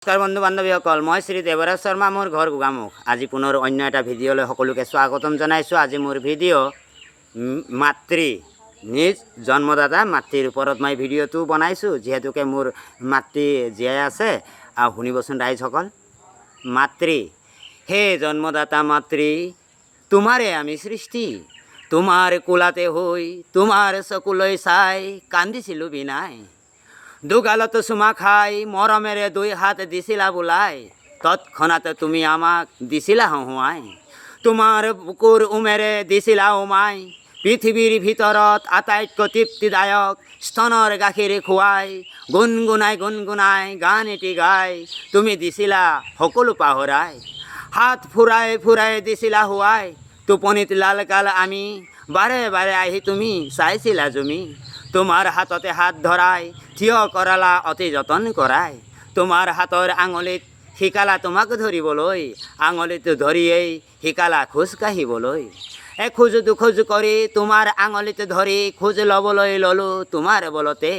নমস্কাৰ বন্ধু বান্ধৱীসকল, মই শ্ৰী দেৱৰাজ শৰ্মা, মোৰ ঘৰ গোগামুখ। আজি পুনৰ অন্য এটা ভিডিঅ'লৈ সকলোকে স্বাগতম জনাইছোঁ। আজি মোৰ ভিডিঅ' মাতৃ, নিজ জন্মদাতা মাতৃৰ ওপৰত মই ভিডিঅ'টো বনাইছোঁ, যিহেতুকে মোৰ মাতৃ জীয়াই আছে। শুনিবচোন ৰাইজসকল। মাতৃ, হে জন্মদাতা মাতৃ, তোমাৰে আমি সৃষ্টি, তোমাৰ কোলাতে হৈ তোমাৰ চকুলৈ চাই কান্দিছিলোঁ বিনাই। দুগালত চুমা খাই মৰমেৰে দুই হাত দিছিলা বোলাই, তৎক্ষণাত তুমি আমাক দিছিলা হহুৱাই। তোমাৰ বুকুৰ উমেৰে দিছিলা উমাই, পৃথিৱীৰ ভিতৰত আটাইতকৈ তৃপ্তিদায়ক স্তনৰ গাখীৰ খুৱাই। গুণগুণাই গান এটি গাই তুমি দিছিলা সকলো পাহৰাই। হাত ফুৰাই ফুৰাই দিছিলা হুৱাই, টোপনিত লালকাল আমি বাৰে বাৰে আহি তুমি চাইছিলা জুমি। তোমাৰ হাততে হাত ধৰাই থিয় কৰালা অতি যতন কৰাই। তোমাৰ হাতৰ আঙুলিত শিকালা তোমাক ধৰিবলৈ, আঙুলিত ধৰিয়েই শিকালা খোজ কাঢ়িবলৈ। এখোজ দুখোজ কৰি তোমাৰ আঙুলিত ধৰি খোজ ল'বলৈ ল'লোঁ তোমাৰ বলতে।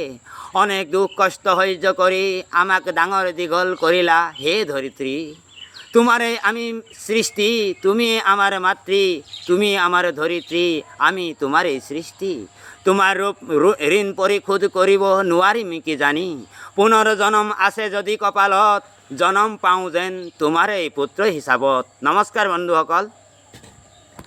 অনেক দুখ কষ্ট সহ্য কৰি আমাক ডাঙৰ দীঘল কৰিলা হে ধৰিত্ৰী। তোমাৰে আমি সৃষ্টি, তুমি আমাৰ মাতৃ, তুমি আমাৰ ধৰিত্ৰী, আমি তোমাৰেই সৃষ্টি। তোমাৰ ৰূপ ঋণ পৰিশোধ কৰিব নোৱাৰিম কি জানি, পুনৰ জনম আছে যদি কপালত, জনম পাওঁ যেন তোমাৰেই পুত্ৰ হিচাপত। নমস্কাৰ বন্ধুসকল।